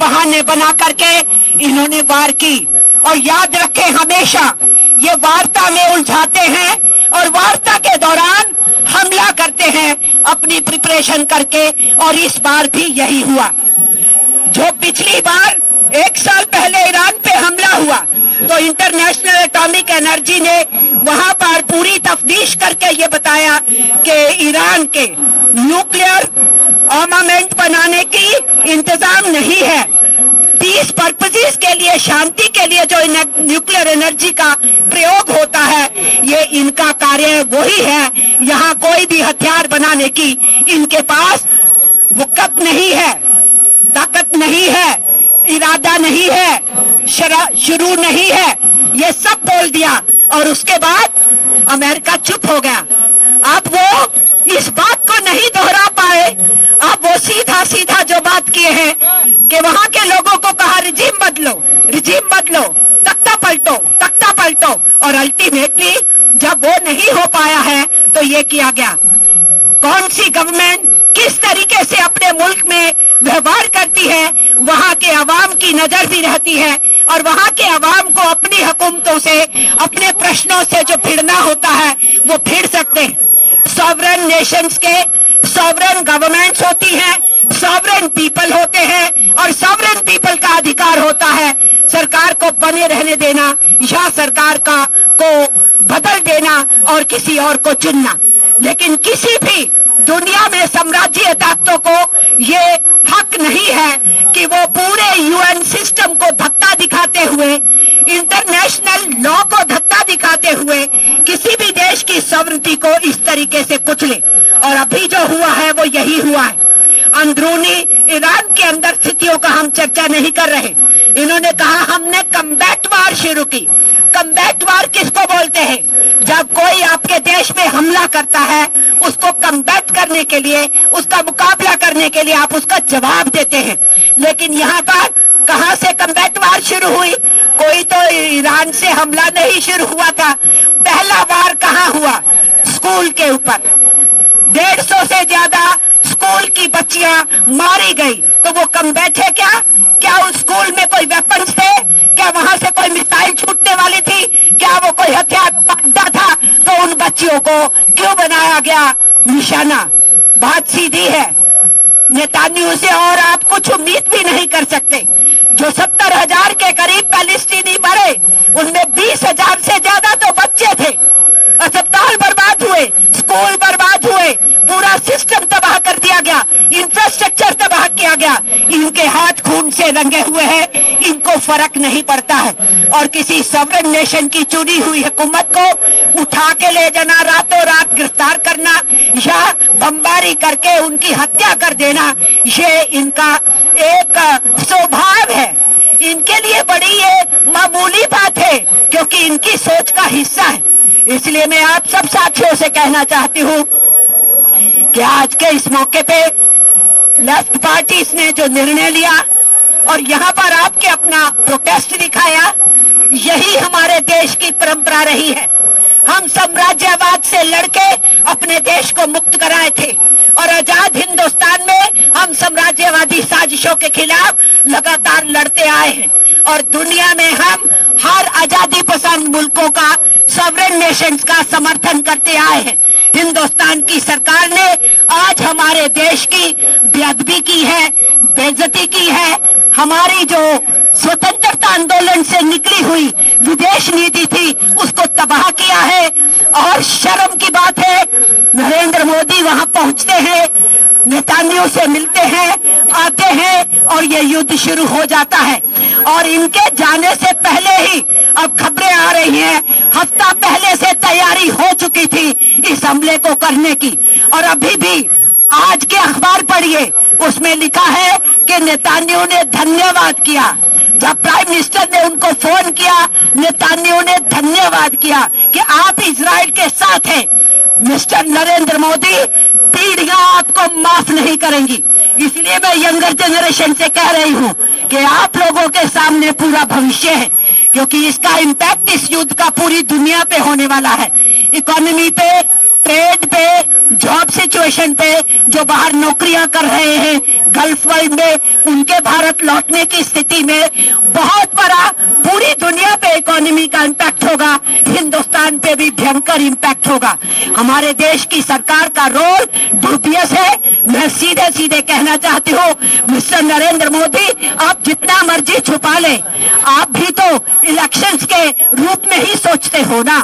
बहाने बना करके इन्होंने वार की। और याद रखें, हमेशा ये वार्ता में उलझाते हैं और वार्ता के दौरान हमला करते हैं अपनी प्रिपरेशन करके, और इस बार भी यही हुआ। जो पिछली बार 1 साल पहले ईरान पे हमला हुआ तो इंटरनेशनल एटॉमिक एनर्जी ने वहां पर पूरी तफ्तीश करके ये बताया कि ईरान के न्यूक्लियर आर्मामेंट बनाने की इंतजाम नहीं है। पीस पर्पसेस के लिए, शांति के लिए जो न्यूक्लियर एनर्जी का प्रयोग होता है, ये इनका कार्य वही है। यहाँ कोई भी हथियार बनाने की इनके पास वक़्त नहीं है, ताकत नहीं है, इरादा नहीं है, शुरू नहीं है। ये सब बोल दिया और उसके बाद अमेरिका चुप हो गया। अब वो इस बात को नहीं दोहरा पाए। अब वो सीधा सीधा जो बात किए हैं कि वहां के लोगों को कहा रिजीम बदलो, रिजीम बदलो, तख्ता पलटो, तख्ता पलटो। और अल्टीमेटली जब वो नहीं हो पाया है तो ये किया गया। कौन सी गवर्नमेंट किस तरीके से अपने मुल्क में व्यवहार करती है, वहां के अवाम की नजर भी रहती है। और वहां के अवाम को अपनी हुकूमतों से, अपने प्रश्नों से जो भिड़ना होता है वो भिड़ सकते हैं। सॉवरेन नेशंस के सॉवरेन गवर्नमेंट्स होती हैं, सॉवरेन पीपल होते हैं, और सॉवरेन पीपल का अधिकार होता है सरकार को बने रहने देना या सरकार को बदल देना और किसी और को चुनना। लेकिन किसी भी दुनिया में साम्राज्य ताकतों को ये हक नहीं है कि वो पूरे यूएन सिस्टम को धक्का दिखाते हुए, इंटरनेशनल लॉ को धक्का दिखाते हुए किसी भी देश की सॉवरेनिटी को इस तरीके से कुचले। और अभी जो हुआ है वो यही हुआ है। अंदरूनी ईरान के अंदर स्थितियों का हम चर्चा नहीं कर रहे। इन्होंने कहा हमने कम्बैट वार शुरू की। कम्बैट वार किसको बोलते हैं? जब कोई आपके देश में हमला करता है, उसको कम्बैट करने के लिए, उसका मुकाबला करने के लिए आप उसका जवाब देते हैं। लेकिन यहाँ पर कहां से कम्बैट वार शुरू हुई? कोई तो ईरान से हमला नहीं शुरू हुआ था। पहला वार कहाँ हुआ? स्कूल के ऊपर। 150 से ज्यादा स्कूल की बच्चियां मारी गई। तो वो कम्बैट है क्या? क्या उस स्कूल में कोई वेपन्स थे? क्या वहां से कोई मिसाइल छूटने वाली थी? क्या वो कोई हथियार पकड़ा था? तो उन बच्चियों को क्यों बनाया गया निशाना? बात सीधी है। नेतान्याहू से और आप कुछ उम्मीद भी नहीं कर सकते। जो 70,000 के करीब पैलेस्टीनी मरे, उनमें 20,000 से ज्यादा तो बच्चे थे। अस्पताल बर्बाद हुए, स्कूल बर्बाद हुए, पूरा सिस्टम तबाह कर दिया गया, इंफ्रास्ट्रक्चर तबाह किया गया। इनके हाथ खून से रंगे हुए हैं, इनको फर्क नहीं पड़ता है। और किसी सॉवरेन नेशन की चुनी हुई हुकूमत को उठा के ले जाना, रातों रात गिरफ्तार करना या बमबारी करके उनकी हत्या कर देना, ये इनका एक स्वभाव है। इनके लिए बड़ी ये मामूली बात है, क्योंकि इनकी सोच का हिस्सा है। इसलिए मैं आप सब साथियों से कहना चाहती हूँ कि आज के इस मौके पे लेफ्ट पार्टीज ने जो निर्णय लिया और यहाँ पर आपके अपना प्रोटेस्ट दिखाया, यही हमारे देश की परंपरा रही है। हम साम्राज्यवाद से लड़के अपने देश को मुक्त कराए थे और आजाद हिंदुस्तान में हम साम्राज्यवादी साजिशों के खिलाफ लगातार लड़ते आए हैं। और दुनिया में हम हर आजादी पसंद मुल्कों का, सॉवरेन नेशंस का समर्थन करते आए हैं। हिंदुस्तान की सरकार ने आज हमारे देश की बेअदबी की है, बेइज्जती की है। हमारी जो स्वतंत्रता आंदोलन से निकली हुई विदेश नीति थी, उसको तबाह किया है। और शर्म की बात है, नरेंद्र मोदी वहां पहुंचते हैं, नेतान्याहू से मिलते हैं, आते हैं और ये युद्ध शुरू हो जाता है। और इनके जाने से पहले ही अब खबरें आ रही हैं, हफ्ता पहले से तैयारी हो चुकी थी इस हमले को करने की। और अभी भी आज के अखबार पढ़िए, उसमें लिखा है कि नेतान्याहू ने धन्यवाद किया। जब प्राइम मिनिस्टर ने उनको फोन किया, नेतान्याहू ने धन्यवाद किया कि आप इजराइल के साथ हैं। मिस्टर नरेंद्र मोदी, पीढ़ियां आपको माफ नहीं करेंगी। इसलिए मैं यंगर जनरेशन से कह रही हूं कि आप लोगों के सामने पूरा भविष्य है, क्योंकि इसका इम्पैक्ट इस युद्ध का पूरी दुनिया पे होने वाला है। इकोनॉमी पे, ट्रेड पे, जॉब सिचुएशन पे, जो बाहर नौकरियां कर रहे हैं गल्फ वर्ल्ड में, उनके भारत लौटने की स्थिति में बहुत बड़ा पूरी दुनिया पे इकोनॉमी का इम्पैक्ट होगा, हिंदुस्तान पे भी भयंकर इम्पैक्ट होगा। हमारे देश की सरकार का रोल दुर्बियस है। मैं सीधे सीधे कहना चाहती हूँ, मिस्टर नरेंद्र मोदी, आप जितना मर्जी छुपा ले, आप भी तो इलेक्शंस के रूप में ही सोचते हो ना।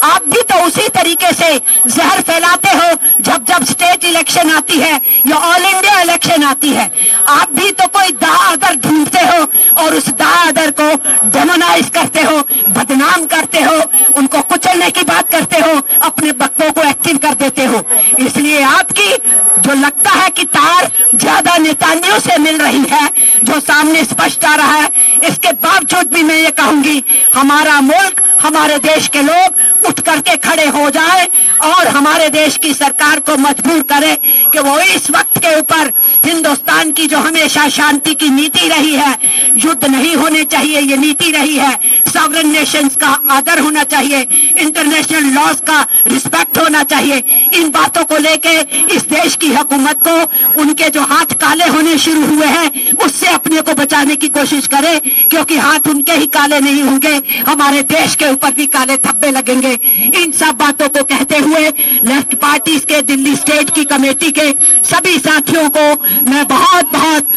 आप भी तो उसी तरीके से जहर फैलाते हो जब जब स्टेट इलेक्शन आती है या ऑल इंडिया इलेक्शन आती है। आप भी तो कोई दाअदर ढूंढते हो और उस दाअदर को डेमोनाइज करते हो, बदनाम करते हो, उनको कुचलने की बात करते हो, अपने बच्चों को एक्टिव कर देते हो। इसलिए आपकी जो लगता है कि तार ज्यादा नेतानियों से मिल रही है, जो सामने स्पष्ट आ रहा है, इसके बावजूद भी मैं ये कहूंगी, हमारा मुल्क, हमारे देश के लोग उठ करके खड़े हो जाए और हमारे देश की सरकार को मजबूर करे कि वो इस वक्त के ऊपर हिंदुस्तान की जो हमेशा शांति की नीति रही है, युद्ध नहीं होने चाहिए ये नीति रही है, सॉवरेन नेशंस का आदर होना चाहिए, इंटरनेशनल लॉज का रिस्पेक्ट होना चाहिए, इन बातों को लेके इस देश की हुकूमत को उनके जो हाथ काले होने शुरू हुए हैं उससे अपने को बचाने की कोशिश करे, क्योंकि हाथ उनके ही काले नहीं होंगे, हमारे देश के ऊपर भी काले धब्बे लगेंगे। इन सब बातों को कहते हुए लेफ्ट पार्टीज के दिल्ली स्टेट की कमेटी के सभी साथियों को मैं बहुत बहुत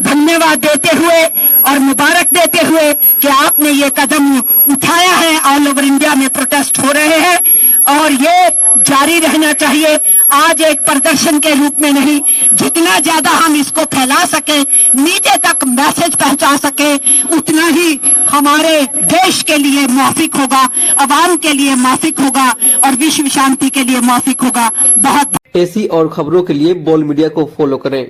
धन्यवाद देते हुए और मुबारक देते हुए कि आपने ये कदम उठाया है। ऑल ओवर इंडिया में प्रोटेस्ट हो रहे हैं और ये जारी रहना चाहिए। आज एक प्रदर्शन के रूप में नहीं, जितना ज्यादा हम इसको फैला सके, नीचे तक मैसेज पहुंचा सके, उतना ही हमारे देश के लिए मौफिक होगा, अवाम के लिए मौफिक होगा और विश्व शांति के लिए मौफिक होगा। बहुत ऐसी और खबरों के लिए बोल मीडिया को फॉलो करें।